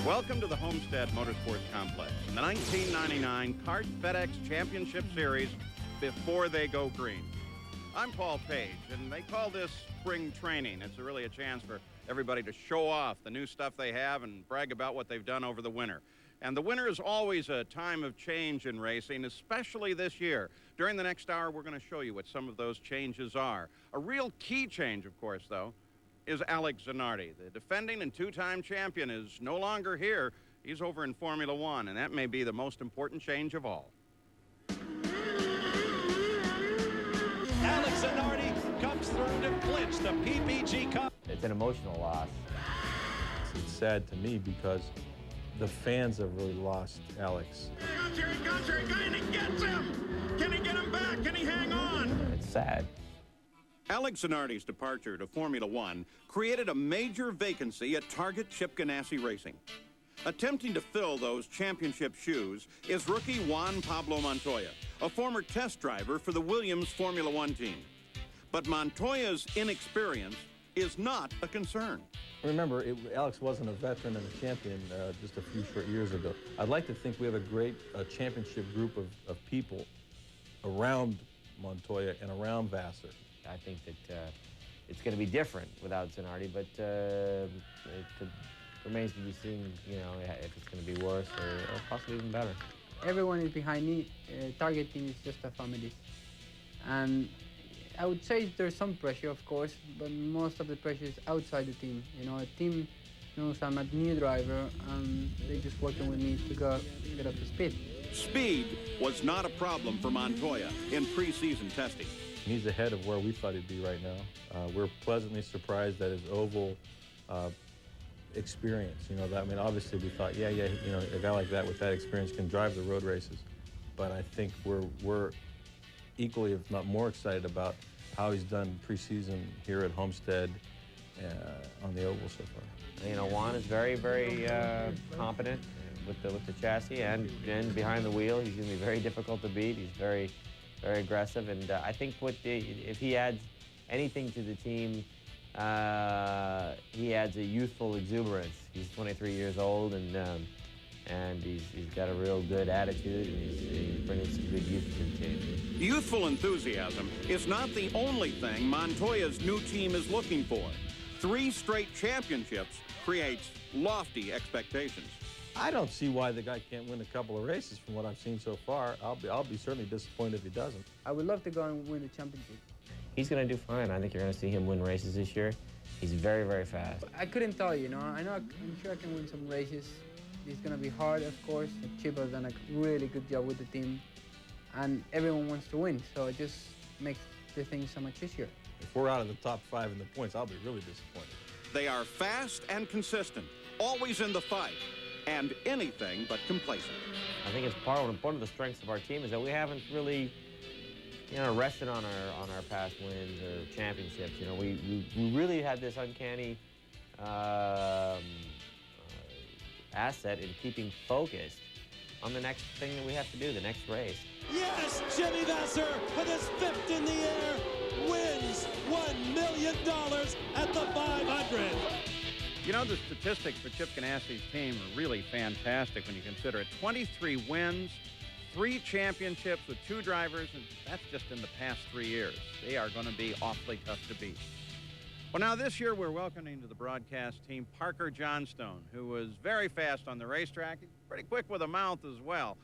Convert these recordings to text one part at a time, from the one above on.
Welcome to the Homestead Motorsports Complex, the 1999 CART FedEx Championship Series before they go green. I'm Paul Page, and they call this spring training. It's really a chance for everybody to show off the new stuff they have and brag about what they've done over the winter. And the winter is always a time of change in racing, especially this year. During the next hour, we're going to show you what some of those changes are. A real key change, of course, though, is Alex Zanardi. The defending and two-time champion is no longer here. He's over in Formula One, and that may be the most important change of all. Alex Zanardi comes through to clinch the PPG Cup. It's an emotional loss. It's sad to me because the fans have really lost Alex. Here he goes, and he gets him! Can he get him back? Can he hang on? It's sad. Alex Zanardi's departure to Formula One created a major vacancy at Target Chip Ganassi Racing. Attempting to fill those championship shoes is rookie Juan Pablo Montoya, a former test driver for the Williams Formula One team. But Montoya's inexperience is not a concern. Remember, Alex wasn't a veteran and a champion just a few short years ago. I'd like to think we have a great championship group of people around Montoya and around Vassar. I think that it's going to be different without Zanardi, but it remains to be seen, you know, if it's going to be worse or possibly even better. Everyone is behind me. Target team is just a family. And I would say there's some pressure, of course, but most of the pressure is outside the team. You know, a team knows I'm a new driver, and they're just working with me to get up to speed. Speed was not a problem for Montoya in preseason testing. He's ahead of where we thought he'd be right now. We're pleasantly surprised at his oval experience. You know, I mean, obviously we thought, yeah, you know, a guy like that with that experience can drive the road races. But I think we're equally, if not more, excited about how he's done preseason here at Homestead on the oval so far. You know, Juan is very, very competent with the chassis and behind the wheel. He's going to be very difficult to beat. He's very aggressive, and I think if he adds anything to the team, he adds a youthful exuberance. He's 23 years old, and he's got a real good attitude, and he's bringing some good youth to the team. Youthful enthusiasm is not the only thing Montoya's new team is looking for. 3 straight championships creates lofty expectations. I don't see why the guy can't win a couple of races from what I've seen so far. I'll be certainly disappointed if he doesn't. I would love to go and win the championship. He's going to do fine. I think you're going to see him win races this year. He's very, very fast. I couldn't tell you, you know. I'm sure I can win some races. It's going to be hard, of course. Chip has done a really good job with the team, and everyone wants to win, so it just makes the thing so much easier. If we're out of the top 5 in the points, I'll be really disappointed. They are fast and consistent, always in the fight, and anything but complacent. I think it's one of the strengths of our team is that we haven't really, you know, rested on our past wins or championships. You know, we really had this uncanny asset in keeping focused on the next thing that we have to do, the next race. Yes, Jimmy Vassar, with his 5th in the air, wins $1 million at the 500. You know, the statistics for Chip Ganassi's team are really fantastic when you consider it. 23 wins, 3 championships with 2 drivers, and that's just in the past 3 years. They are going to be awfully tough to beat. Well, now this year we're welcoming to the broadcast team Parker Johnstone, who was very fast on the racetrack, pretty quick with a mouth as well.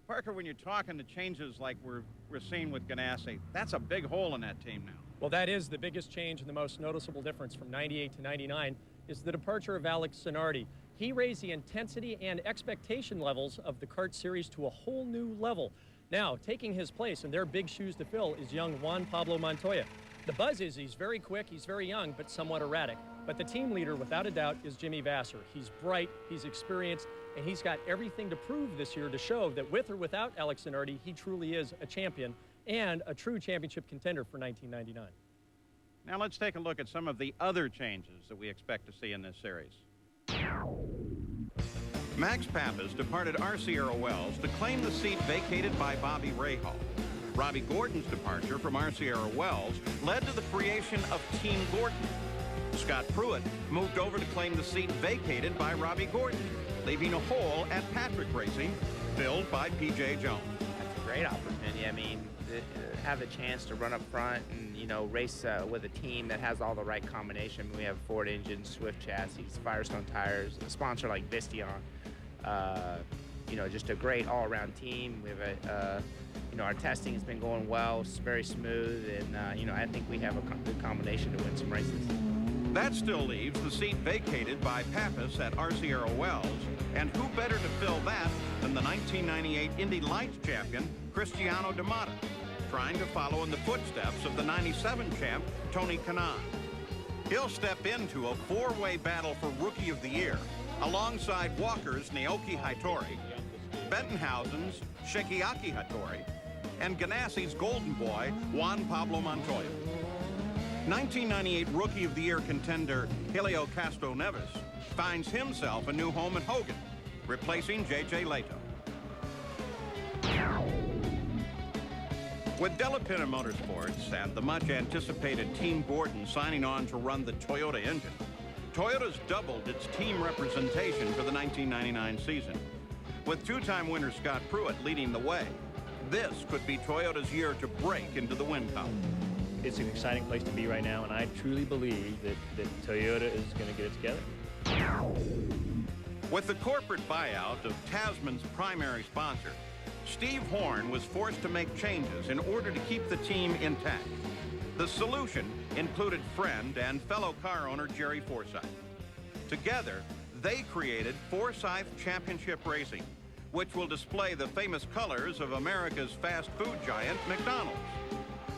Parker, when you're talking to changes like we're seeing with Ganassi, that's a big hole in that team now. Well, that is the biggest change and the most noticeable difference from 98 to 99 is the departure of Alex Zanardi. He raised the intensity and expectation levels of the CART series to a whole new level. Now, taking his place in their big shoes to fill is young Juan Pablo Montoya. The buzz is he's very quick, he's very young, but somewhat erratic. But the team leader, without a doubt, is Jimmy Vassar. He's bright, he's experienced, and he's got everything to prove this year to show that with or without Alex Zanardi, he truly is a champion and a true championship contender for 1999. Now let's take a look at some of the other changes that we expect to see in this series. Max Pappas departed R. Sierra Wells to claim the seat vacated by Bobby Rahal. Robbie Gordon's departure from R. Sierra Wells led to the creation of Team Gordon. Scott Pruitt moved over to claim the seat vacated by Robbie Gordon, leaving a hole at Patrick Racing filled by P.J. Jones. That's a great opportunity. I mean, have the chance to run up front and, you know, race with a team that has all the right combination. We have Ford engines, Swift chassis, Firestone tires, a sponsor like Visteon. You know, just a great all-around team. We have you know, our testing has been going well. It's very smooth, and you know, I think we have a good combination to win some races. That still leaves the seat vacated by Pappas at Arciero Wells, and who better to fill that than the 1998 Indy Lights champion, Cristiano D'Amata, trying to follow in the footsteps of the 97 champ, Tony Kanaan. He'll step into a four-way battle for Rookie of the Year, alongside Walker's Naoki Hattori, Bettenhausen's Shigeaki Hattori, and Ganassi's golden boy, Juan Pablo Montoya. 1998 Rookie of the Year contender Helio Castroneves finds himself a new home at Hogan, replacing J.J. Leto. With Della Pinna Motorsports and the much-anticipated Team Gordon signing on to run the Toyota engine, Toyota's doubled its team representation for the 1999 season. With two-time winner Scott Pruitt leading the way, this could be Toyota's year to break into the win column. It's an exciting place to be right now, and I truly believe that Toyota is going to get it together. With the corporate buyout of Tasman's primary sponsor, Steve Horn was forced to make changes in order to keep the team intact. The solution included friend and fellow car owner Jerry Forsyth. Together, they created Forsyth Championship Racing, which will display the famous colors of America's fast food giant, McDonald's.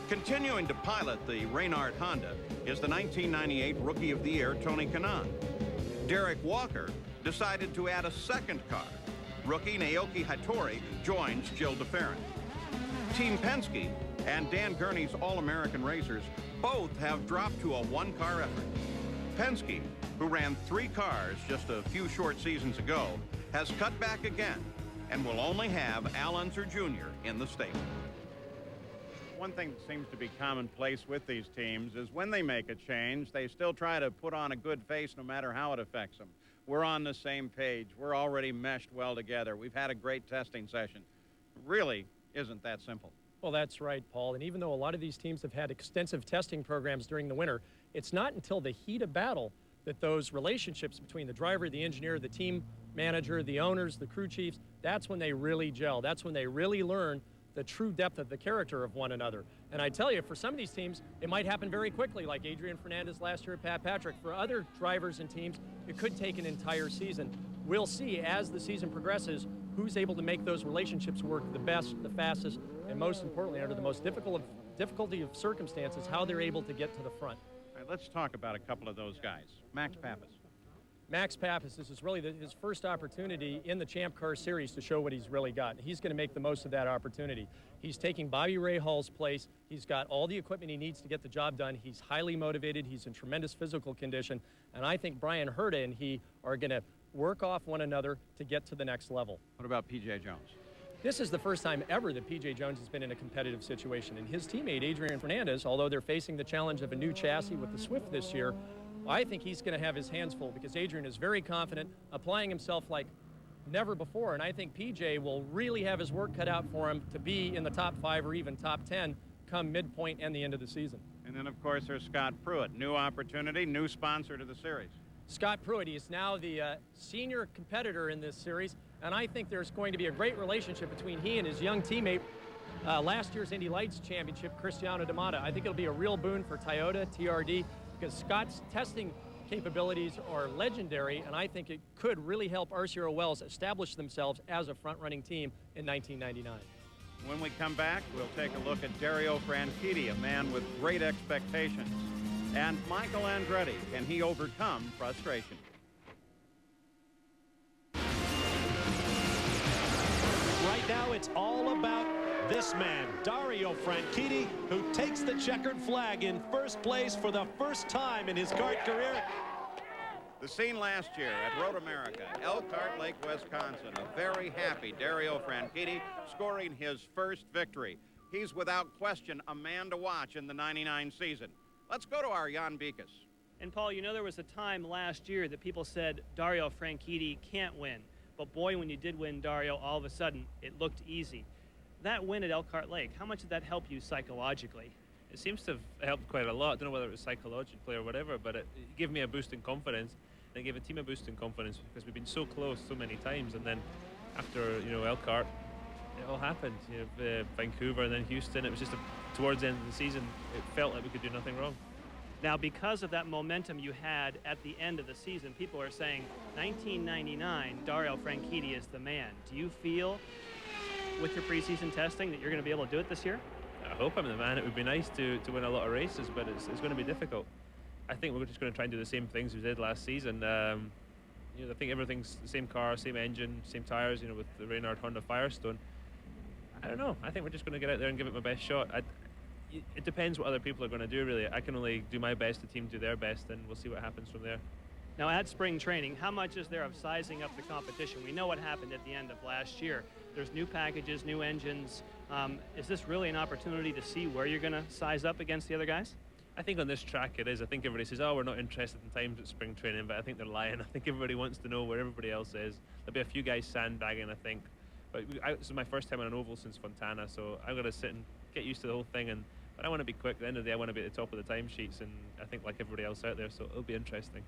Continuing to pilot the Reynard Honda is the 1998 Rookie of the Year, Tony Kanaan. Derek Walker decided to add a second car. Rookie Naoki Hattori joins Jill DeFerrin. Team Penske and Dan Gurney's All-American Racers both have dropped to a one-car effort. Penske, who ran 3 cars just a few short seasons ago, has cut back again and will only have Al Unser Jr. in the stable. One thing that seems to be commonplace with these teams is when they make a change, they still try to put on a good face no matter how it affects them. We're on the same page. We're already meshed well together. We've had a great testing session. It really isn't that simple. Well, that's right, Paul. And even though a lot of these teams have had extensive testing programs during the winter, it's not until the heat of battle that those relationships between the driver, the engineer, the team manager, the owners, the crew chiefs, that's when they really gel. That's when they really learn the true depth of the character of one another. And I tell you, for some of these teams, it might happen very quickly, like Adrian Fernandez last year at Pat Patrick. For other drivers and teams, it could take an entire season. We'll see as the season progresses who's able to make those relationships work the best, the fastest, and most importantly, under the most difficulty of circumstances, how they're able to get to the front. All right, let's talk about a couple of those guys. Max Pappas. Max Pappas, this is really his first opportunity in the Champ Car Series to show what he's really got. He's going to make the most of that opportunity. He's taking Bobby Rahall's place. He's got all the equipment he needs to get the job done. He's highly motivated. He's in tremendous physical condition. And I think Brian Herta and he are going to work off one another to get to the next level. What about P.J. Jones? This is the first time ever that P.J. Jones has been in a competitive situation. And his teammate, Adrian Fernandez, although they're facing the challenge of a new chassis with the Swift this year, I think he's going to have his hands full because Adrian is very confident, applying himself like never before. And I think PJ will really have his work cut out for him to be in the top 5 or even top 10 come midpoint and the end of the season. And then, of course, there's Scott Pruitt. New opportunity, new sponsor to the series. Scott Pruitt, he is now the senior competitor in this series. And I think there's going to be a great relationship between he and his young teammate, last year's Indy Lights Championship, Cristiano D'Amata. I think it'll be a real boon for Toyota, TRD, because Scott's testing capabilities are legendary, and I think it could really help Arciero Wells establish themselves as a front-running team in 1999. When we come back, we'll take a look at Dario Franchitti, a man with great expectations, and Michael Andretti. Can he overcome frustration? Right now, it's all about this man, Dario Franchitti, who takes the checkered flag in first place for the first time in his kart career. The scene last year at Road America, Elkhart Lake, Wisconsin. A very happy Dario Franchitti scoring his first victory. He's without question a man to watch in the '99 season. Let's go to our Jan Beekes. And Paul, you know, there was a time last year that people said Dario Franchitti can't win. But boy, when you did win, Dario, all of a sudden it looked easy. That win at Elkhart Lake, how much did that help you psychologically? It seems to have helped quite a lot. I don't know whether it was psychologically or whatever, but it gave me a boost in confidence. And it gave a team a boost in confidence because we've been so close so many times. And then after, you know, Elkhart, it all happened. You know, Vancouver and then Houston. It was just towards the end of the season, it felt like we could do nothing wrong. Now, because of that momentum you had at the end of the season, people are saying 1999, Dario Franchitti is the man. Do you feel, with your preseason testing, that you're going to be able to do it this year? I hope I'm the man. It would be nice to win a lot of races, but it's going to be difficult. I think we're just going to try and do the same things we did last season. You know, I think everything's the same car, same engine, same tires, you know, with the Reynard Honda Firestone. I don't know. I think we're just going to get out there and give it my best shot. It depends what other people are going to do, really. I can only do my best, the team do their best, and we'll see what happens from there. Now, at spring training, how much is there of sizing up the competition? We know what happened at the end of last year. There's new packages, new engines. Is this really an opportunity to see where you're going to size up against the other guys? I think on this track it is. I think everybody says, oh, we're not interested in times at spring training, but I think they're lying. I think everybody wants to know where everybody else is. There'll be a few guys sandbagging, I think. But this is my first time on an oval since Fontana, so I'm going to sit and get used to the whole thing. But I want to be quick. At the end of the day, I want to be at the top of the timesheets, and I think like everybody else out there, so it'll be interesting.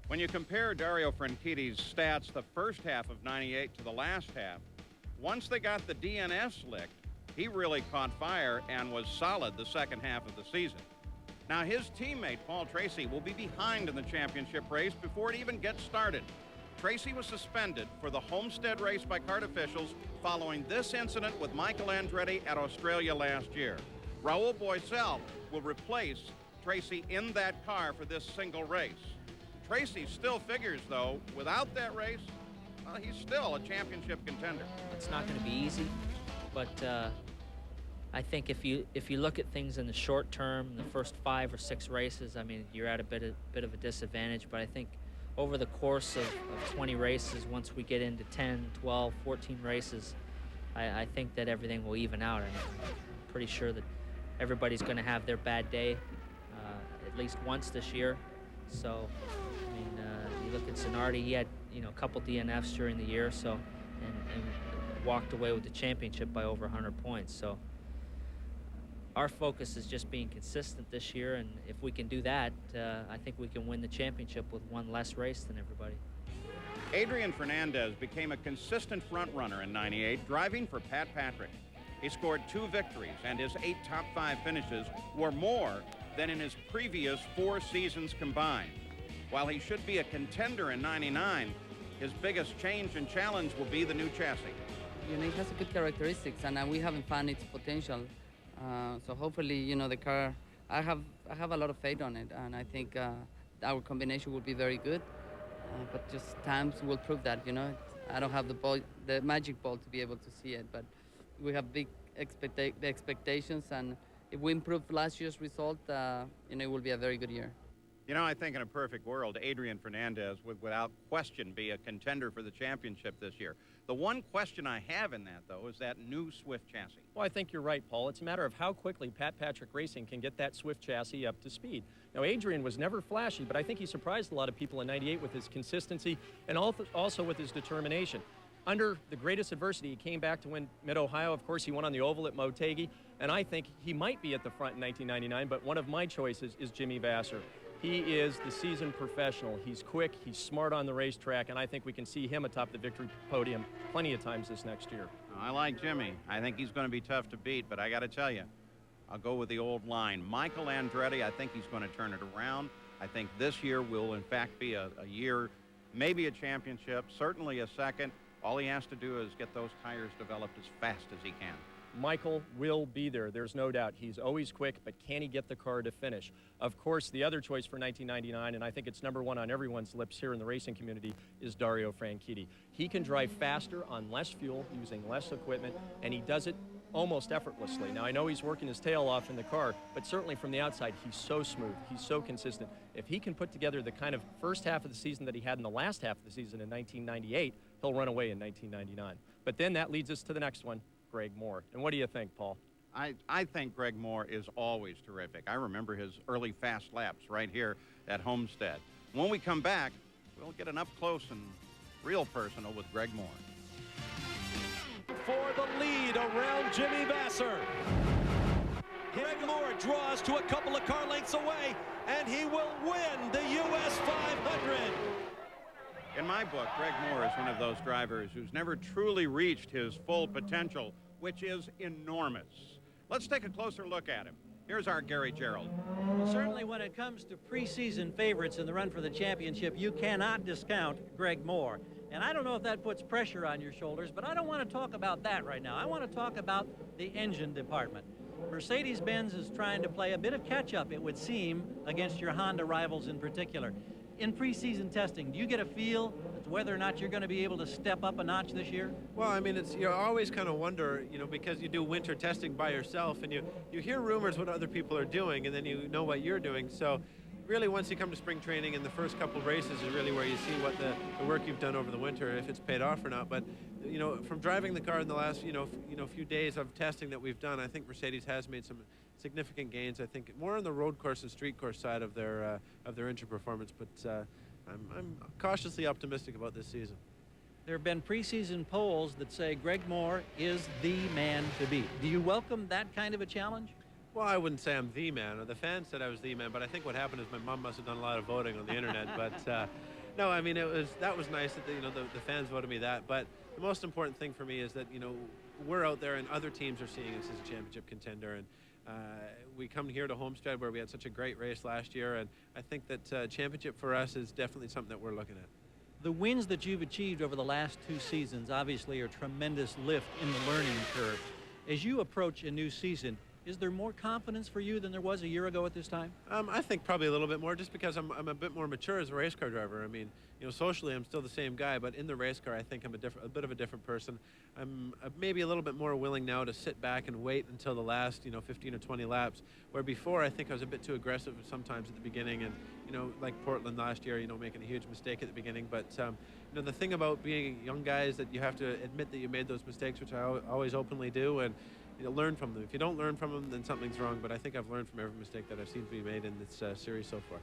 When you compare Dario Franchitti's stats the first half of 98 to the last half, once they got the DNS licked, he really caught fire and was solid the second half of the season. Now, his teammate, Paul Tracy, will be behind in the championship race before it even gets started. Tracy was suspended for the Homestead race by kart officials following this incident with Michael Andretti at Australia last year. Raul Boesel will replace Tracy in that car for this single race. Tracy still figures, though, without that race, well, he's still a championship contender. It's not going to be easy, but I think if you look at things in the short term, the first 5 or 6 races, I mean, you're at a bit of a disadvantage. But I think over the course of 20 races, once we get into 10, 12, 14 races, I think that everything will even out. I'm pretty sure that everybody's going to have their bad day at least once this year. So, I mean, you look at Zanardi, he had, you know, a couple DNFs during the year, so and walked away with the championship by over 100 points. So our focus is just being consistent this year, and if we can do that, I think we can win the championship with one less race than everybody. Adrian Fernandez became a consistent front runner in 98, driving for Pat Patrick. He scored 2 victories, and his 8 top 5 finishes were more than in his previous 4 seasons combined. While he should be a contender in 99, his biggest change and challenge will be the new chassis. You know, it has a good characteristics, and we haven't found its potential. So hopefully, you know, the car, I have a lot of faith on it, and I think our combination will be very good. But just times will prove that, you know. I don't have the magic ball to be able to see it, but we have big expectations, and if we improve last year's result, you know, it will be a very good year. You know, I think in a perfect world, Adrian Fernandez would without question be a contender for the championship this year. The one question I have in that, though, is that new Swift chassis. Well, I think you're right, Paul. It's a matter of how quickly Pat Patrick Racing can get that Swift chassis up to speed. Now, Adrian was never flashy, but I think he surprised a lot of people in 98 with his consistency and also with his determination. Under the greatest adversity, he came back to win Mid-Ohio. Of course, he won on the oval at Motegi, and I think he might be at the front in 1999, but one of my choices is Jimmy Vasser. He is the seasoned professional. He's quick, he's smart on the racetrack, and I think we can see him atop the victory podium plenty of times this next year. I like Jimmy. I think he's going to be tough to beat, but I got to tell you, I'll go with the old line. Michael Andretti, I think he's going to turn it around. I think this year will, in fact, be a year, maybe a championship, certainly a second. All he has to do is get those tires developed as fast as he can. Michael will be there, there's no doubt. He's always quick, but can he get the car to finish? Of course, the other choice for 1999, and I think it's #1 on everyone's lips here in the racing community, is Dario Franchitti. He can drive faster on less fuel, using less equipment, and he does it almost effortlessly. Now, I know he's working his tail off in the car, but certainly from the outside, he's so smooth, he's so consistent. If he can put together the kind of first half of the season that he had in the last half of the season in 1998, he'll run away in 1999. But then that leads us to the next one, Greg Moore. And what do you think, Paul? I think Greg Moore is always terrific. I remember his early fast laps right here at Homestead. When we come back, we'll get an up-close and real personal with Greg Moore. For the lead around Jimmy Vasser. Greg Moore draws to a couple of car lengths away, and he will win the US 500. In my book, Greg Moore is one of those drivers who's never truly reached his full potential, which is enormous. Let's take a closer look at him. Here's our Gary Gerould. Well, certainly when it comes to preseason favorites in the run for the championship, you cannot discount Greg Moore. And I don't know if that puts pressure on your shoulders, but I don't want to talk about that right now. I want to talk about the engine department. Mercedes-Benz is trying to play a bit of catch-up, it would seem, against your Honda rivals in particular. In preseason testing, do you get a feel as to whether or not you're going to be able to step up a notch this year? Well, I mean, you always kind of wonder, because you do winter testing by yourself, and you hear rumors what other people are doing, and then you know what you're doing. So really, once you come to spring training, in the first couple of races is really where you see what the work you've done over the winter, if it's paid off or not. But from driving the car in the last few days of testing that we've done, I think Mercedes has made some significant gains. I think more on the road course and street course side of their engine performance. But I'm cautiously optimistic about this season. There have been preseason polls that say Greg Moore is the man to beat. Do you welcome that kind of a challenge? Well, I wouldn't say I'm the man. The fans said I was the man, but I think what happened is my mom must have done a lot of voting on the internet. But no, I mean, that was nice that the fans voted me that. But the most important thing for me is that we're out there and other teams are seeing us as a championship contender, and we come here to Homestead where we had such a great race last year, and I think that championship for us is definitely something that we're looking at. The wins that you've achieved over the last 2 seasons obviously are a tremendous lift in the learning curve. As you approach a new season, is there more confidence for you than there was a year ago at this time? I think probably a little bit more, just because I'm a bit more mature as a race car driver. I mean, socially I'm still the same guy, but in the race car I think I'm a bit of a different person. I'm maybe a little bit more willing now to sit back and wait until the last 15 or 20 laps, where before I think I was a bit too aggressive sometimes at the beginning, and like Portland last year, making a huge mistake at the beginning. But the thing about being young guys, that you have to admit that you made those mistakes, which I always openly do, and learn from them. If you don't learn from them, then something's wrong. But I think I've learned from every mistake that I've seen to be made in this series so far.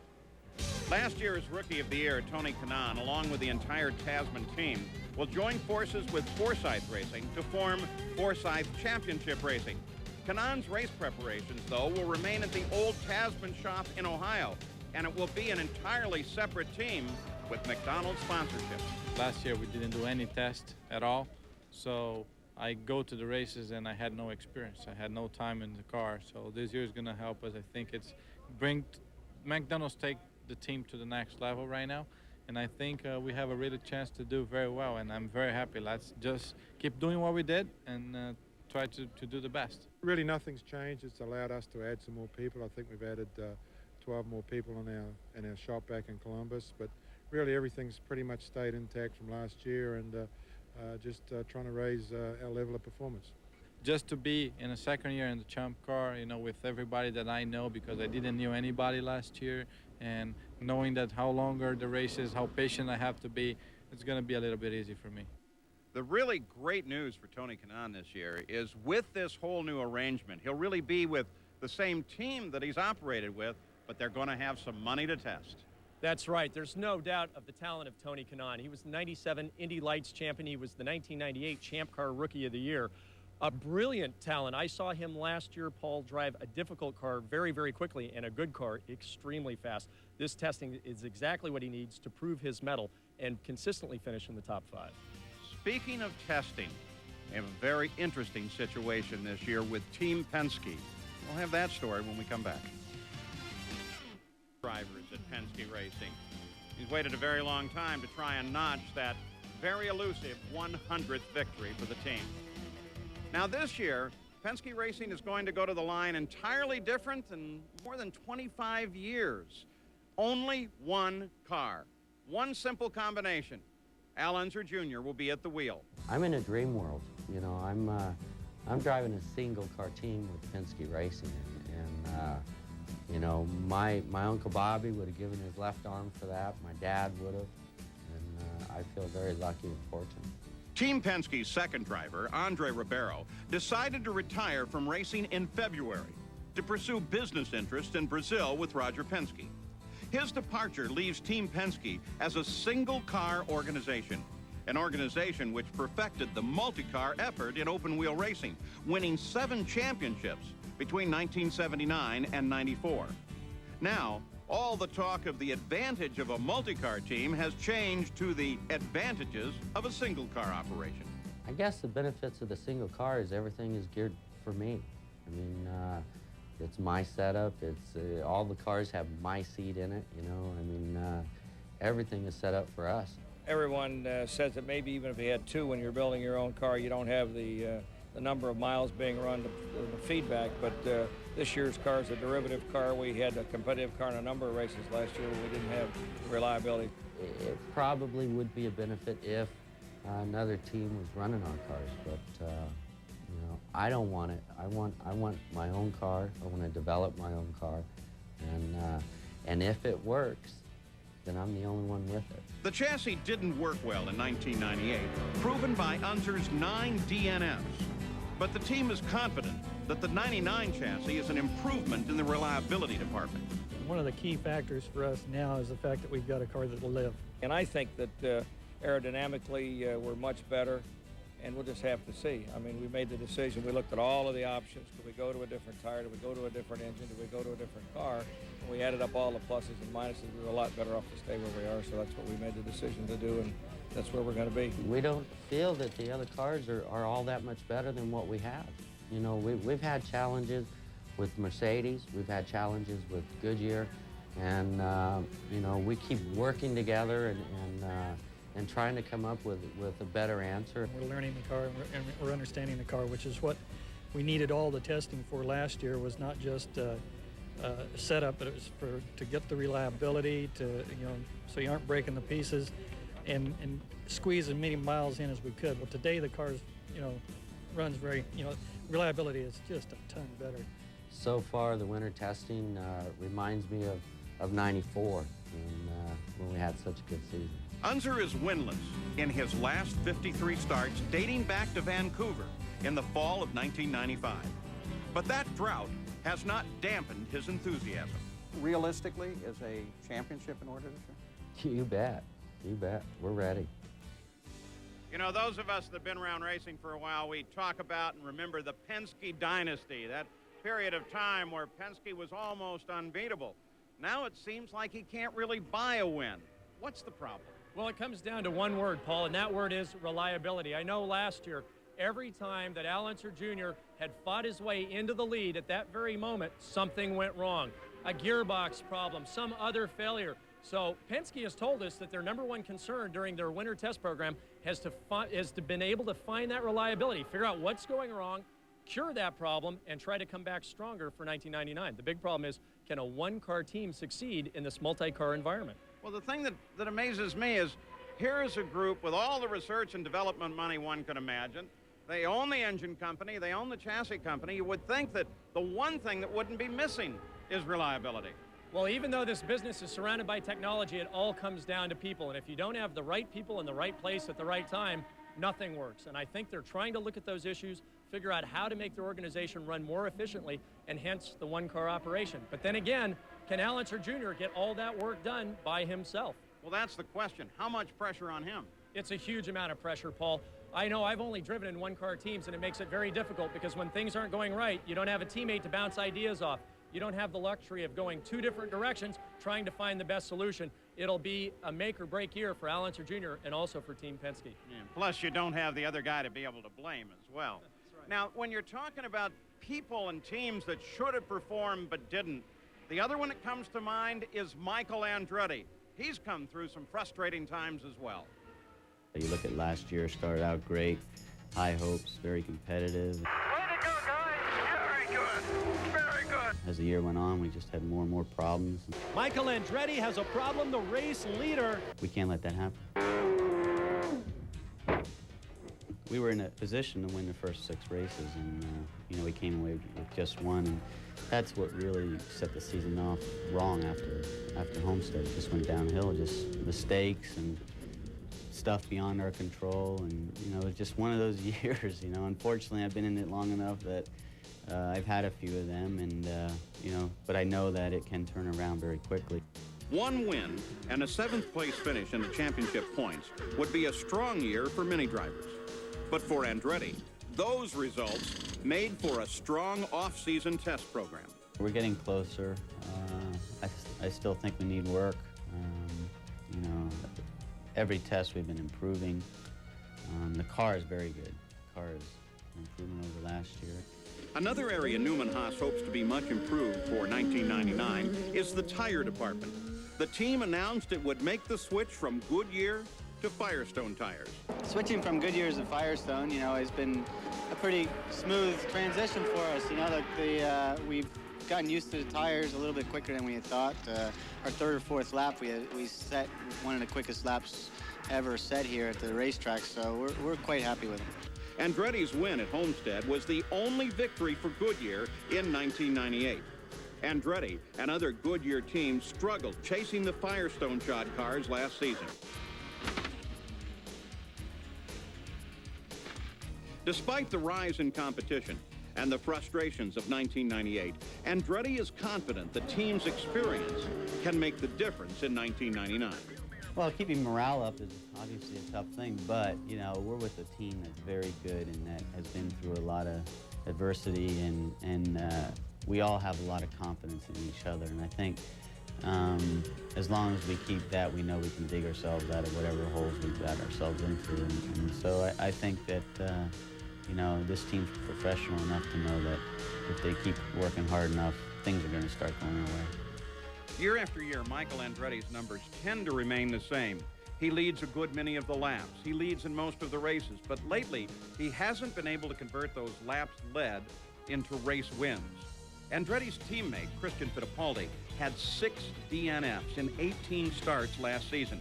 Last year's Rookie of the Year, Tony Kanaan, along with the entire Tasman team, will join forces with Forsyth Racing to form Forsyth Championship Racing. Kanaan's race preparations, though, will remain at the old Tasman shop in Ohio, and it will be an entirely separate team with McDonald's sponsorship. Last year we didn't do any test at all, so I go to the races and I had no experience. I had no time in the car. So this year is going to help us. I think it's McDonald's take the team to the next level right now. And I think we have a really chance to do very well. And I'm very happy. Let's just keep doing what we did and try to do the best. Really nothing's changed. It's allowed us to add some more people. I think we've added 12 more people in our shop back in Columbus. But really everything's pretty much stayed intact from last year, and just trying to raise our level of performance. Just to be in a second year in the Champ car, with everybody that I know, because I didn't know anybody last year, and knowing that how longer the race is, how patient I have to be, it's going to be a little bit easy for me. The really great news for Tony Kanaan this year is with this whole new arrangement, he'll really be with the same team that he's operated with, but they're going to have some money to test. That's right. There's no doubt of the talent of Tony Kanaan. He was the 97 Indy Lights champion. He was the 1998 Champ Car Rookie of the Year. A brilliant talent. I saw him last year, Paul, drive a difficult car very, very quickly, and a good car extremely fast. This testing is exactly what he needs to prove his mettle and consistently finish in the top 5. Speaking of testing, we have a very interesting situation this year with Team Penske. We'll have that story when we come back. Drivers at Penske Racing. He's waited a very long time to try and notch that very elusive 100th victory for the team. Now this year, Penske Racing is going to go to the line entirely different than more than 25 years. Only one car, one simple combination. Al Unser Jr. will be at the wheel. I'm in a dream world. I'm driving a single car team with Penske Racing, and my Uncle Bobby would have given his left arm for that. My dad would have, and I feel very lucky and fortunate. Team Penske's second driver, Andre Ribeiro, decided to retire from racing in February to pursue business interests in Brazil with Roger Penske. His departure leaves Team Penske as a single-car organization, an organization which perfected the multi-car effort in open-wheel racing, winning 7 championships between 1979 and 94. Now, all the talk of the advantage of a multi-car team has changed to the advantages of a single-car operation. I guess the benefits of the single car is everything is geared for me. I mean, it's my setup. It's all the cars have my seat in it. You know, I mean, everything is set up for us. Everyone says that maybe even if you had 2 when you're building your own car, you don't have the number of miles being run, the feedback. But this year's car is a derivative car. We had a competitive car in a number of races last year. We didn't have reliability. It probably would be a benefit if another team was running our cars, but you know, I don't want it. I want my own car. I want to develop my own car, and if it works, then I'm the only one with it. The chassis didn't work well in 1998, proven by Unser's 9 DNFs. But the team is confident that the 99 chassis is an improvement in the reliability department. One of the key factors for us now is the fact that we've got a car that will live. And I think that aerodynamically we're much better, and we'll just have to see. I mean, we made the decision. We looked at all of the options. Could we go to a different tire? Did we go to a different engine? Did we go to a different car? And we added up all the pluses and minuses. We were a lot better off to stay where we are, so that's what we made the decision to do, and that's where we're going to be. We don't feel that the other cars are all that much better than what we have. You know, we've had challenges with Mercedes. We've had challenges with Goodyear, and you know, we keep working together and trying to come up with a better answer. We're learning the car and we're understanding the car, which is what we needed all the testing for last year. Was not just setup, but it was to get the reliability, to, you know, so you aren't breaking the pieces, and squeeze as many miles in as we could. Well, today the car's, you know, runs very, you know, reliability is just a ton better. So far, the winter testing reminds me of '94 when we had such a good season. Unser is winless in his last 53 starts dating back to Vancouver in the fall of 1995. But that drought has not dampened his enthusiasm. Realistically, is a championship in order this year? You bet. You bet. We're ready. You know, those of us that have been around racing for a while, we talk about and remember the Penske dynasty, that period of time where Penske was almost unbeatable. Now it seems like he can't really buy a win. What's the problem? Well, it comes down to one word, Paul, and that word is reliability. I know last year, every time that Al Unser Jr. had fought his way into the lead at that very moment, something went wrong. A gearbox problem, some other failure. So Penske has told us that their number one concern during their winter test program has been able to find that reliability, figure out what's going wrong, cure that problem, and try to come back stronger for 1999. The big problem is, can a one-car team succeed in this multi-car environment? Well, the thing that amazes me is here is a group with all the research and development money one could imagine. They own the engine company, they own the chassis company. You would think that the one thing that wouldn't be missing is reliability. Well, even though this business is surrounded by technology, it all comes down to people. And if you don't have the right people in the right place at the right time, nothing works. And I think they're trying to look at those issues, figure out how to make their organization run more efficiently, and hence the one-car operation. But then again, can Al Unser Jr. get all that work done by himself? Well, that's the question. How much pressure on him? It's a huge amount of pressure, Paul. I know I've only driven in one-car teams, and it makes it very difficult because when things aren't going right, you don't have a teammate to bounce ideas off. You don't have the luxury of going 2 different directions trying to find the best solution. It'll be a make-or-break year for Al Unser Jr. and also for Team Penske. Yeah, plus, you don't have the other guy to be able to blame as well. That's right. Now, when you're talking about people and teams that should have performed but didn't, the other one that comes to mind is Michael Andretti. He's come through some frustrating times as well. You look at last year, started out great, high hopes, very competitive. Way to go, guys! Very good, very good. As the year went on, we just had more and more problems. Michael Andretti has a problem, the race leader. We can't let that happen. We were in a position to win the first 6 races, and you know, we came away with just 1. And that's what really set the season off wrong after Homestead. It just went downhill, just mistakes and stuff beyond our control, and you know, it was just one of those years. You know, unfortunately, I've been in it long enough that I've had a few of them, and you know, but I know that it can turn around very quickly. One win and a 7th place finish in the championship points would be a strong year for many drivers. But for Andretti, those results made for a strong off-season test program. We're getting closer. I still think we need work. You know, every test we've been improving. The car is very good. The car is an improvement over last year. Another area Newman Haas hopes to be much improved for 1999 is the tire department. The team announced it would make the switch from Goodyear to Firestone tires. Switching from Goodyears to Firestone, you know, has been a pretty smooth transition for us. You know, we've gotten used to the tires a little bit quicker than we had thought. Our 3rd or 4th lap, we set one of the quickest laps ever set here at the racetrack, so we're quite happy with it. Andretti's win at Homestead was the only victory for Goodyear in 1998. Andretti and other Goodyear teams struggled chasing the Firestone shod cars last season. Despite the rise in competition and the frustrations of 1998, Andretti is confident the team's experience can make the difference in 1999. Well, keeping morale up is obviously a tough thing, but, you know, we're with a team that's very good and that has been through a lot of adversity, and we all have a lot of confidence in each other. And I think as long as we keep that, we know we can dig ourselves out of whatever holes we've got ourselves into. And so I think that, you know, this team's professional enough to know that if they keep working hard enough, things are going to start going our way. Year after year, Michael Andretti's numbers tend to remain the same. He leads a good many of the laps. He leads in most of the races. But lately, he hasn't been able to convert those laps led into race wins. Andretti's teammate, Christian Fittipaldi, had 6 DNFs in 18 starts last season.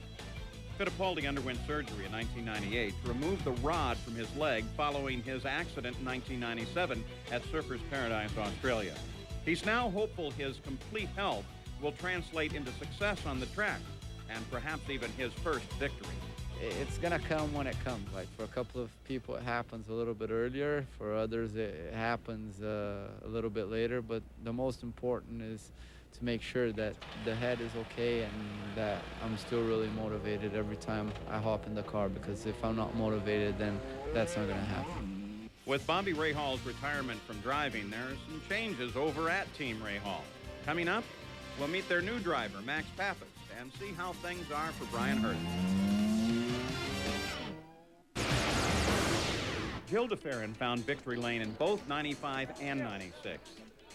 Fittipaldi underwent surgery in 1998 to remove the rod from his leg following his accident in 1997 at Surfers Paradise, Australia. He's now hopeful his complete health will translate into success on the track and perhaps even his first victory. It's gonna come when it comes. Like for a couple of people it happens a little bit earlier, for others it happens a little bit later, but the most important is to make sure that the head is okay and that I'm still really motivated every time I hop in the car, because if I'm not motivated, then that's not gonna happen. With Bobby Rahal's retirement from driving, there are some changes over at Team Rahal. Coming up, we'll meet their new driver, Max Pappas, and see how things are for Bryan Herta. Gil de Ferran found victory lane in both 95 and 96.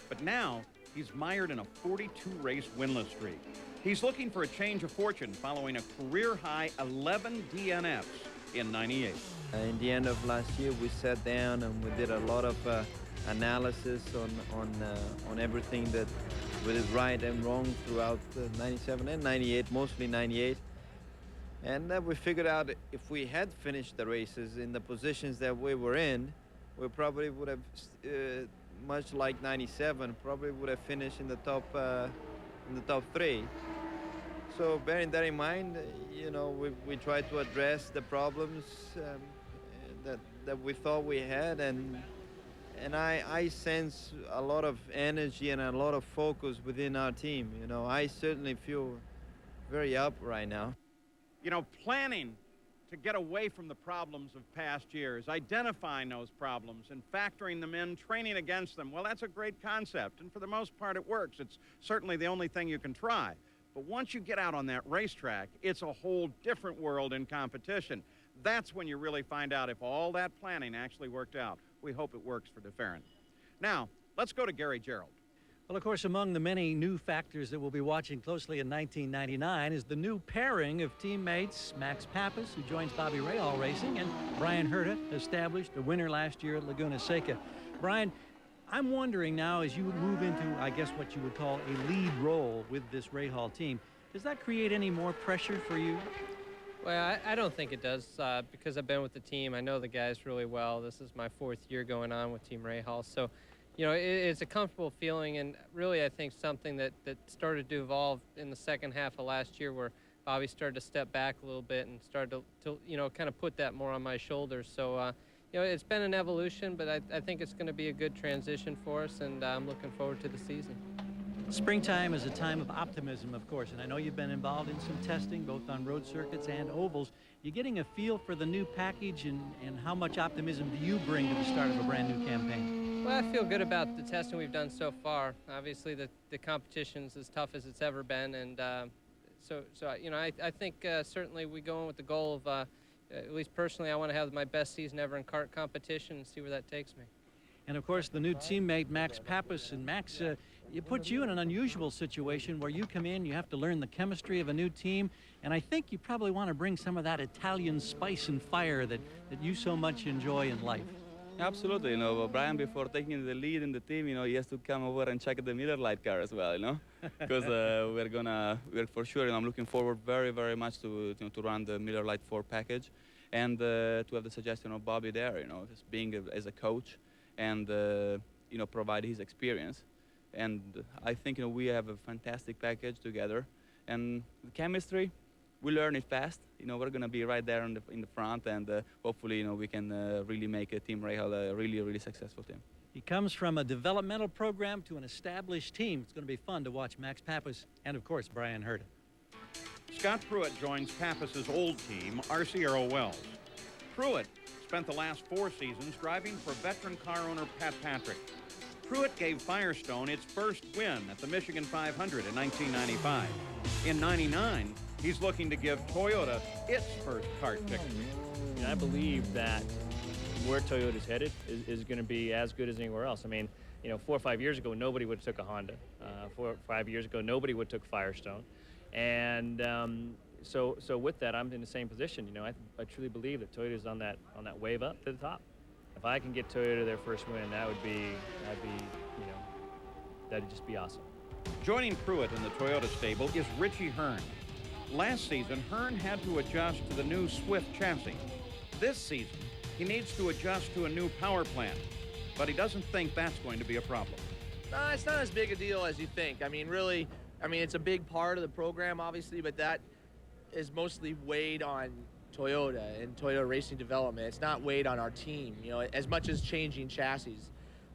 But now, he's mired in a 42-race winless streak. He's looking for a change of fortune following a career-high 11 DNFs in 98. In the end of last year, we sat down and we did a lot of analysis on everything that we did right and wrong throughout 97 and 98, mostly 98. And we figured out if we had finished the races in the positions that we were in, we probably would have, much like 97, probably would have finished in the top 3. So bearing that in mind, you know, we tried to address the problems that we thought we had, and I sense a lot of energy and a lot of focus within our team. You know, I certainly feel very up right now. You know, planning to get away from the problems of past years, identifying those problems and factoring them in, training against them, well, that's a great concept, and for the most part it works. It's certainly the only thing you can try. But once you get out on that racetrack, it's a whole different world in competition. That's when you really find out if all that planning actually worked out. We hope it works for de Ferran. Now, let's go to Gary Gerould. Well, of course, among the many new factors that we'll be watching closely in 1999 is the new pairing of teammates Max Pappas, who joins Bobby Rahal Racing, and Bryan Herta, established a winner last year at Laguna Seca. Bryan, I'm wondering now, as you move into, I guess, what you would call a lead role with this Rahal team, does that create any more pressure for you? Well, I don't think it does, because I've been with the team. I know the guys really well. This is my 4th year going on with Team Rahal. So, you know, it's a comfortable feeling, and really I think something that started to evolve in the second half of last year, where Bobby started to step back a little bit and started to you know, kind of put that more on my shoulders. So, you know, it's been an evolution, but I think it's going to be a good transition for us, and I'm looking forward to the season. Springtime is a time of optimism, of course, and I know you've been involved in some testing, both on road circuits and ovals. You're getting a feel for the new package, and how much optimism do you bring to the start of a brand new campaign? Well, I feel good about the testing we've done so far. Obviously, the competition's as tough as it's ever been, and so you know, I think certainly we go in with the goal of, at least personally, I want to have my best season ever in kart competition and see where that takes me. And of course, the new teammate, Max Papis. And Max, it puts you in an unusual situation where you come in, you have to learn the chemistry of a new team, and I think you probably want to bring some of that Italian spice and fire that you so much enjoy in life. Absolutely, you know, Brian, before taking the lead in the team, you know, he has to come over and check the Miller Lite car as well, you know, because we're for sure, and I'm looking forward very, very much to run the Miller Lite 4 package, and to have the suggestion of Bobby there, you know, just being as a coach, and you know, provide his experience. And I think, you know, we have a fantastic package together, and the chemistry, we learn it fast. You know, we're going to be right there in the front, and hopefully, you know, we can really make Team Rahal a really, really successful team. He comes from a developmental program to an established team. It's going to be fun to watch Max Papis and, of course, Brian Herta. Scott Pruitt joins Pappas' old team, RC Aero Wells. Pruitt spent the last 4 seasons driving for veteran car owner Pat Patrick. Pruitt gave Firestone its first win at the Michigan 500 in 1995. In '99, he's looking to give Toyota its first kart victory. And I believe that where Toyota's headed is going to be as good as anywhere else. I mean, you know, 4 or 5 years ago, nobody would have took a Honda. 4 or 5 years ago, nobody would have took Firestone. And so with that, I'm in the same position. You know, I truly believe that Toyota's on that wave up to the top. If I can get Toyota their first win, that'd be, you know, that'd just be awesome. Joining Pruitt in the Toyota stable is Richie Hearn. Last season, Hearn had to adjust to the new Swift chassis. This season, he needs to adjust to a new power plant, but he doesn't think that's going to be a problem. No, it's not as big a deal as you think. I mean, really, it's a big part of the program, obviously, but that is mostly weighed on Toyota and Toyota Racing Development. It's not weighed on our team, you know, as much as changing chassis.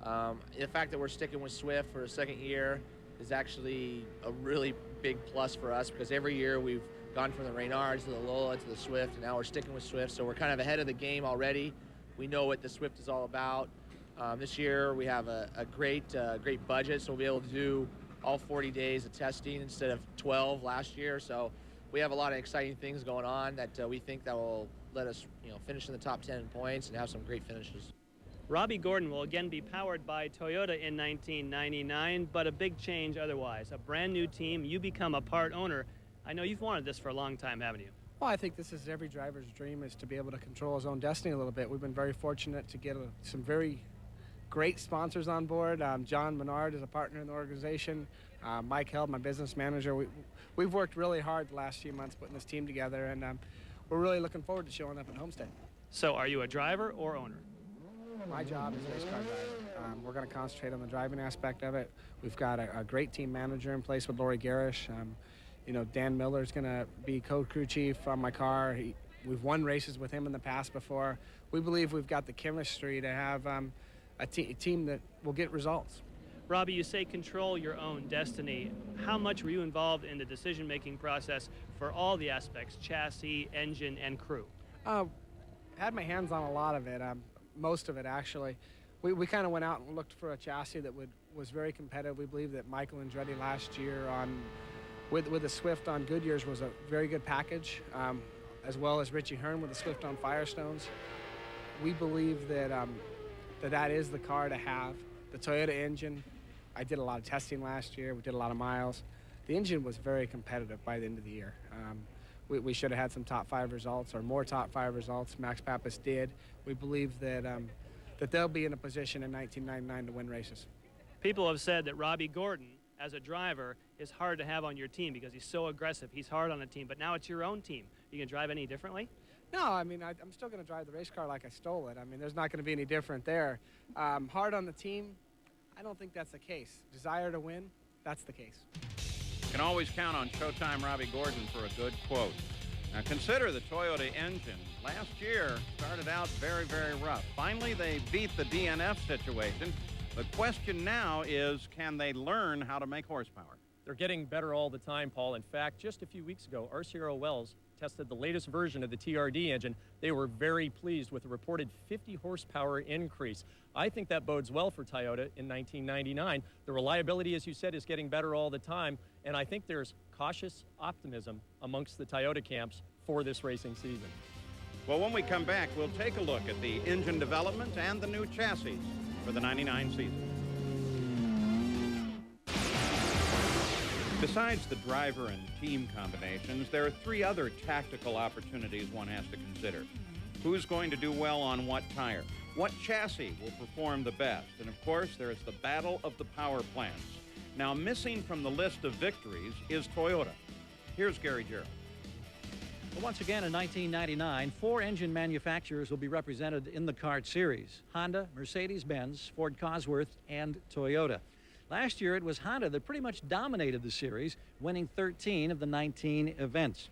The fact that we're sticking with Swift for a second year is actually a really big plus for us, because every year we've gone from the Reynards to the Lola to the Swift, and now we're sticking with Swift, so we're kind of ahead of the game already. We know what the Swift is all about. This year we have a great budget, so we'll be able to do all 40 days of testing instead of 12 last year. So we have a lot of exciting things going on that we think that will let us, you know, finish in the top 10 in points and have some great finishes. Robbie Gordon will again be powered by Toyota in 1999, but a big change otherwise. A brand new team, you become a part owner. I know you've wanted this for a long time, haven't you? Well, I think this is every driver's dream, is to be able to control his own destiny a little bit. We've been very fortunate to get some very great sponsors on board. John Menard is a partner in the organization. Mike Held, my business manager. We've worked really hard the last few months putting this team together, and we're really looking forward to showing up at Homestead. So are you a driver or owner? My job is race car driver. We're going to concentrate on the driving aspect of it. We've got a great team manager in place with Lori Garish. You know, Dan Miller is going to be co-crew chief on my car. We've won races with him in the past before. We believe we've got the chemistry to have a team that will get results. Robbie, you say control your own destiny. How much were you involved in the decision-making process for all the aspects, chassis, engine, and crew? Had my hands on a lot of it, most of it actually. We kind of went out and looked for a chassis that was very competitive. We believe that Michael Andretti last year with the Swift on Goodyear's was a very good package, as well as Richie Hearn with the Swift on Firestones. We believe that that is the car to have. The Toyota engine, I did a lot of testing last year. We did a lot of miles. The engine was very competitive by the end of the year. We should have had some top 5 results, or more top 5 results. Max Papis did. We believe that that they'll be in a position in 1999 to win races. People have said that Robbie Gordon, as a driver, is hard to have on your team because he's so aggressive. He's hard on the team, but now it's your own team. You can drive any differently? No, I'm still going to drive the race car like I stole it. There's not going to be any different there. Hard on the team, I don't think that's the case. Desire to win, that's the case. You can always count on Showtime Robbie Gordon for a good quote. Now consider the Toyota engine. Last year started out very, very rough. Finally, they beat the DNF situation, The question now is, can they learn how to make horsepower? They're getting better all the time, Paul. In fact, just a few weeks ago, RCR Wells tested the latest version of the TRD engine. They were very pleased with the reported 50 horsepower increase. I think that bodes well for Toyota in 1999. The reliability, as you said, is getting better all the time, and I think there's cautious optimism amongst the Toyota camps for this racing season. Well, when we come back, we'll take a look at the engine development and the new chassis for the 99 season. Besides the driver and team combinations, there are 3 other tactical opportunities one has to consider. Who's going to do well on what tire? What chassis will perform the best? And of course, there is the battle of the power plants. Now, missing from the list of victories is Toyota. Here's Gary Gerould. Well, once again, in 1999, 4 engine manufacturers will be represented in the CART series: Honda, Mercedes-Benz, Ford Cosworth, and Toyota. Last year, it was Honda that pretty much dominated the series, winning 13 of the 19 events.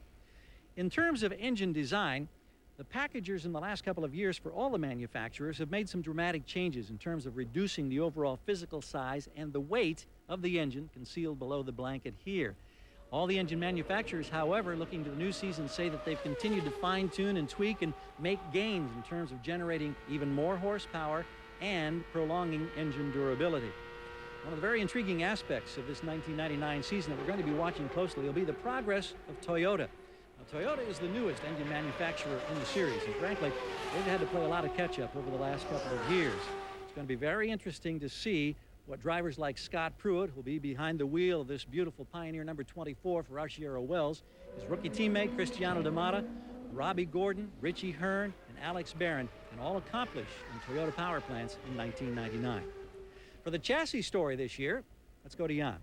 In terms of engine design, the packagers in the last couple of years for all the manufacturers have made some dramatic changes in terms of reducing the overall physical size and the weight of the engine concealed below the blanket here. All the engine manufacturers, however, looking to the new season, say that they've continued to fine-tune and tweak and make gains in terms of generating even more horsepower and prolonging engine durability. One of the very intriguing aspects of this 1999 season that we're going to be watching closely will be the progress of Toyota. Now, Toyota is the newest engine manufacturer in the series, and frankly, they've had to play a lot of catch-up over the last couple of years. It's going to be very interesting to see what drivers like Scott Pruitt, who'll be behind the wheel of this beautiful Pioneer number 24 for Arciero Wells, his rookie teammate Cristiano D'Amata, Robbie Gordon, Richie Hearn, and Alex Barron can all accomplish in Toyota power plants in 1999. For the chassis story this year, let's go to Jan.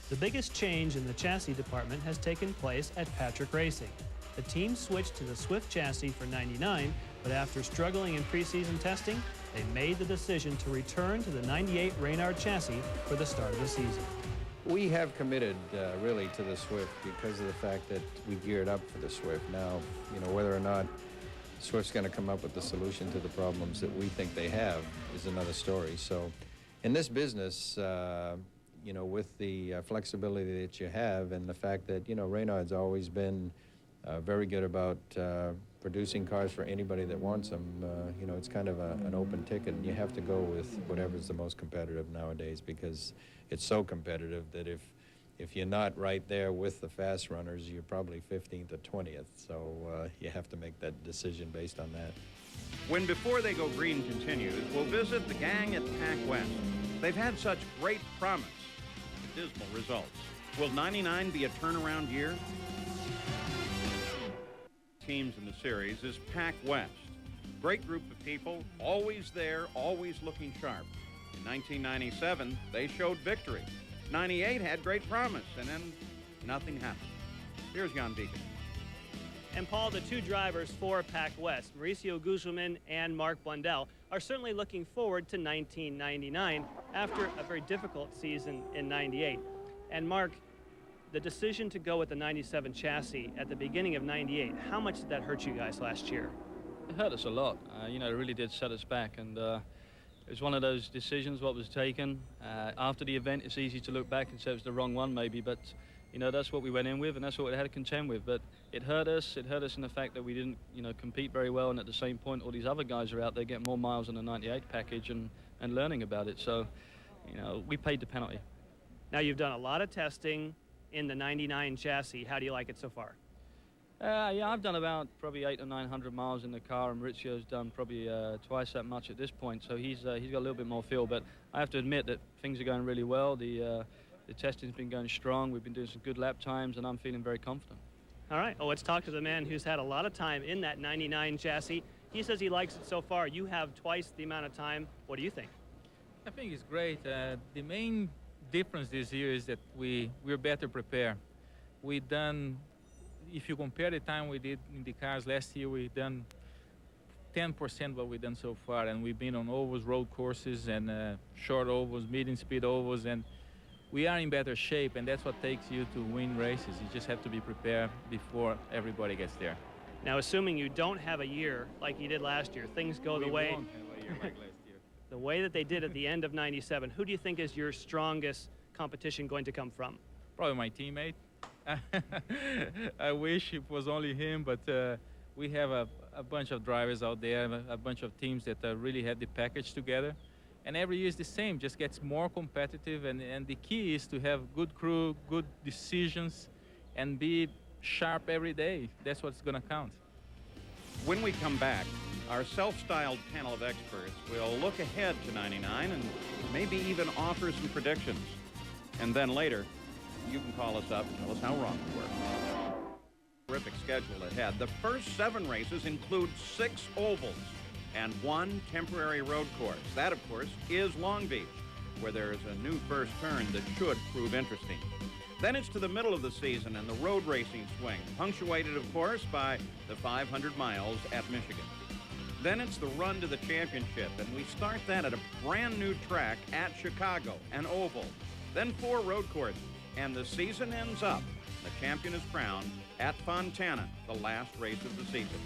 The biggest change in the chassis department has taken place at Patrick Racing. The team switched to the Swift chassis for 99, but after struggling in preseason testing, they made the decision to return to the 98 Reynard chassis for the start of the season. We have committed really to the Swift because of the fact that we geared up for the Swift. Now, you know, whether or not Swift's going to come up with the solution to the problems that we think they have is another story. So in this business, you know, with the flexibility that you have and the fact that, you know, Reynard's always been very good about producing cars for anybody that wants them, you know, it's kind of an open ticket, and you have to go with whatever's the most competitive nowadays, because it's so competitive that if you're not right there with the fast runners, you're probably 15th or 20th. So you have to make that decision based on that. When Before They Go Green continues, we'll visit the gang at Pac West. They've had such great promise, dismal results. Will 99 be a turnaround year? Teams in the series is Pac West. Great group of people, always there, always looking sharp. In 1997, they showed victory. 98 had great promise, and then nothing happened. Here's Jan Deacon. And Paul, the 2 drivers for Pac West, Mauricio Guzman and Mark Blundell, are certainly looking forward to 1999 after a very difficult season in 98. And Mark, the decision to go with the 97 chassis at the beginning of 98, how much did that hurt you guys last year? It hurt us a lot. You know, it really did set us back, and it was one of those decisions what was taken. After the event, it's easy to look back and say it was the wrong one maybe, but you know, that's what we went in with, and that's what we had to contend with. But it hurt us. It hurt us in the fact that we didn't, you know, compete very well, and at the same point, all these other guys are out there getting more miles on the 98 package and learning about it. So, you know, we paid the penalty. Now, you've done a lot of testing in the 99 chassis. How do you like it so far? Yeah, I've done about probably 800 or 900 miles in the car, and Rizzio's done probably twice that much at this point. So he's got a little bit more feel. But I have to admit that things are going really well. The testing's been going strong. We've been doing some good lap times, and I'm feeling very confident. All right. Well, let's talk to the man who's had a lot of time in that 99 chassis. He says he likes it so far. You have twice the amount of time. What do you think? I think it's great. The main difference this year is that we're better prepared. We done, if you compare the time we did in the cars last year, we done 10% what we've done so far, and we've been on ovals, road courses, and short ovals, medium speed ovals, and we are in better shape, and that's what takes you to win races. You just have to be prepared before everybody gets there. Now, assuming you don't have a year like you did last year, things go the way. We won't have a year like last year. the way that they did at the end of 97, who do you think is your strongest competition going to come from? Probably my teammate. I wish it was only him, but we have a bunch of drivers out there, a bunch of teams that really have the package together. And every year is the same, just gets more competitive. And the key is to have good crew, good decisions, and be sharp every day. That's what's going to count. When we come back, our self-styled panel of experts will look ahead to 99 and maybe even offer some predictions. And then later, you can call us up and tell us how wrong we were. Terrific schedule ahead. The first 7 races include 6 ovals and 1 temporary road course. That, of course, is Long Beach, where there is a new first turn that should prove interesting. Then it's to the middle of the season and the road racing swing, punctuated, of course, by the 500 miles at Michigan. Then it's the run to the championship, and we start that at a brand new track at Chicago, an oval. Then 4 road courses, and the season ends up. The champion is crowned at Fontana, the last race of the season.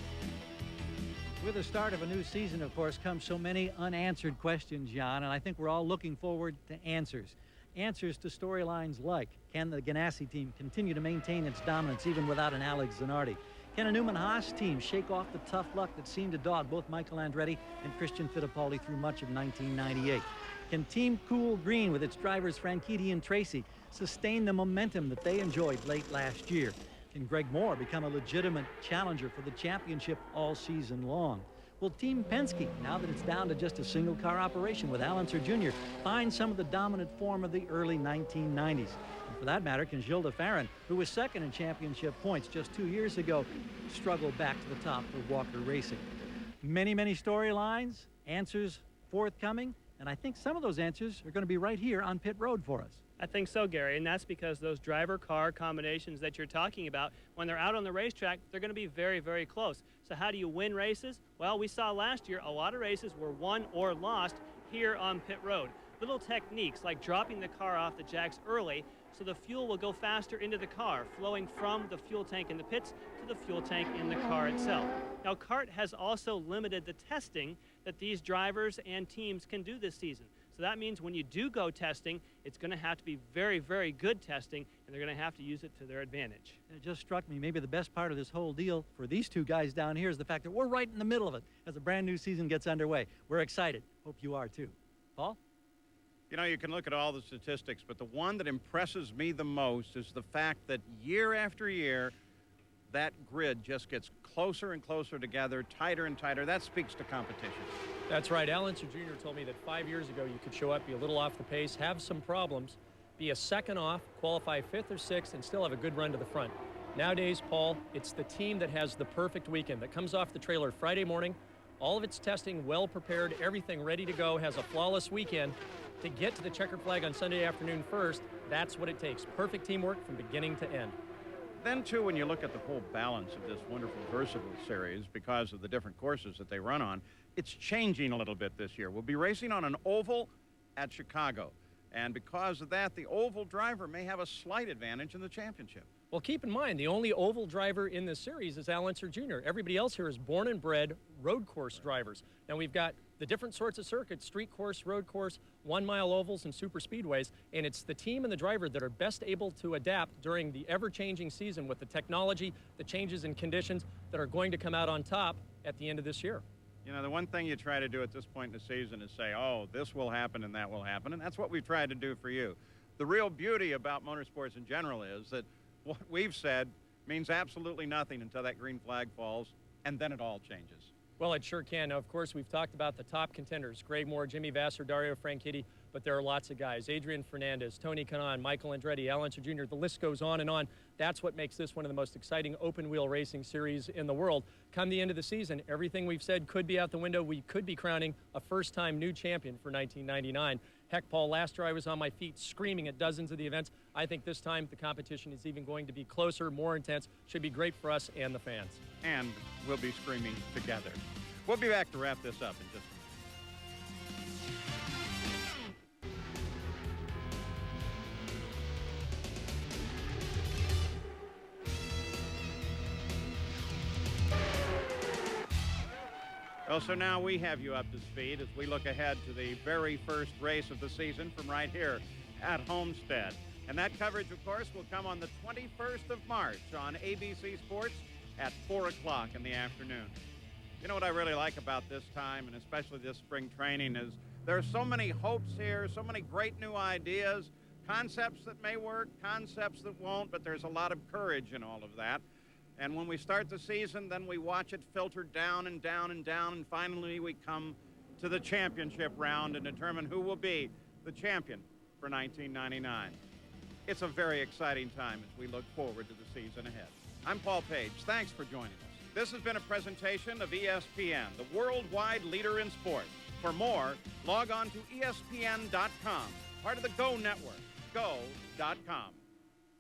With the start of a new season, of course, comes so many unanswered questions, John, and I think we're all looking forward to answers. Answers to storylines like, can the Ganassi team continue to maintain its dominance even without an Alex Zanardi? Can a Newman-Haas team shake off the tough luck that seemed to dog both Michael Andretti and Christian Fittipaldi through much of 1998? Can Team Cool Green, with its drivers Franchitti and Tracy, sustain the momentum that they enjoyed late last year? Can Greg Moore become a legitimate challenger for the championship all season long? Will Team Penske, now that it's down to just a single-car operation with Al Unser Jr., find some of the dominant form of the early 1990s? And for that matter, can Gilles de Ferran, who was second in championship points just 2 years ago, struggle back to the top for Walker Racing? Many, many storylines, answers forthcoming, and I think some of those answers are going to be right here on pit road for us. I think so, Gary, and that's because those driver-car combinations that you're talking about, when they're out on the racetrack, they're going to be very, very close. So how do you win races? Well, we saw last year a lot of races were won or lost here on pit road. Little techniques like dropping the car off the jacks early so the fuel will go faster into the car, flowing from the fuel tank in the pits to the fuel tank in the car itself. Now, CART has also limited the testing that these drivers and teams can do this season. So that means when you do go testing, it's going to have to be very, very good testing, and they're going to have to use it to their advantage. It just struck me, maybe the best part of this whole deal for these two guys down here is the fact that we're right in the middle of it as a brand new season gets underway. We're excited. Hope you are too. Paul? You know, you can look at all the statistics, but the one that impresses me the most is the fact that year after year, that grid just gets closer and closer together, tighter and tighter. That speaks to competition. That's right. Al Unser Jr. told me that 5 years ago you could show up, be a little off the pace, have some problems, be a second off, qualify 5th or 6th, and still have a good run to the front. Nowadays, Paul, it's the team that has the perfect weekend, that comes off the trailer Friday morning, all of its testing well prepared, everything ready to go, has a flawless weekend. To get to the checkered flag on Sunday afternoon first, that's what it takes. Perfect teamwork from beginning to end. Then, too, when you look at the whole balance of this wonderful Versable series, because of the different courses that they run on, it's changing a little bit this year. We'll be racing on an oval at Chicago. And because of that, the oval driver may have a slight advantage in the championship. Well, keep in mind, the only oval driver in this series is Al Unser Jr. Everybody else here is born and bred road course drivers. Now, we've got the different sorts of circuits, street course, road course, 1 mile ovals, and super speedways, and it's the team and the driver that are best able to adapt during the ever-changing season with the technology, the changes in conditions that are going to come out on top at the end of this year. You know, the one thing you try to do at this point in the season is say, oh, this will happen and that will happen, and that's what we've tried to do for you. The real beauty about motorsports in general is that what we've said means absolutely nothing until that green flag falls, and then it all changes. Well, it sure can. Now, of course, we've talked about the top contenders, Greg Moore, Jimmy Vasser, Dario Franchitti, but there are lots of guys. Adrian Fernandez, Tony Kanaan, Michael Andretti, Al Unser Jr., the list goes on and on. That's what makes this one of the most exciting open-wheel racing series in the world. Come the end of the season, everything we've said could be out the window. We could be crowning a first-time new champion for 1999. Heck, Paul, last year I was on my feet screaming at dozens of the events. I think this time the competition is even going to be closer, more intense. Should be great for us and the fans. And we'll be screaming together. We'll be back to wrap this up in just a minute. Well, so now we have you up to speed as we look ahead to the very first race of the season from right here at Homestead. And that coverage, of course, will come on the 21st of March on ABC Sports at 4 o'clock in the afternoon. You know what I really like about this time, and especially this spring training, is there are so many hopes here, so many great new ideas, concepts that may work, concepts that won't, but there's a lot of courage in all of that. And when we start the season, then we watch it filter down and down and down, and finally we come to the championship round and determine who will be the champion for 1999. It's a very exciting time as we look forward to the season ahead. I'm Paul Page. Thanks for joining us. This has been a presentation of ESPN, the worldwide leader in sports. For more, log on to ESPN.com, part of the Go Network, go.com.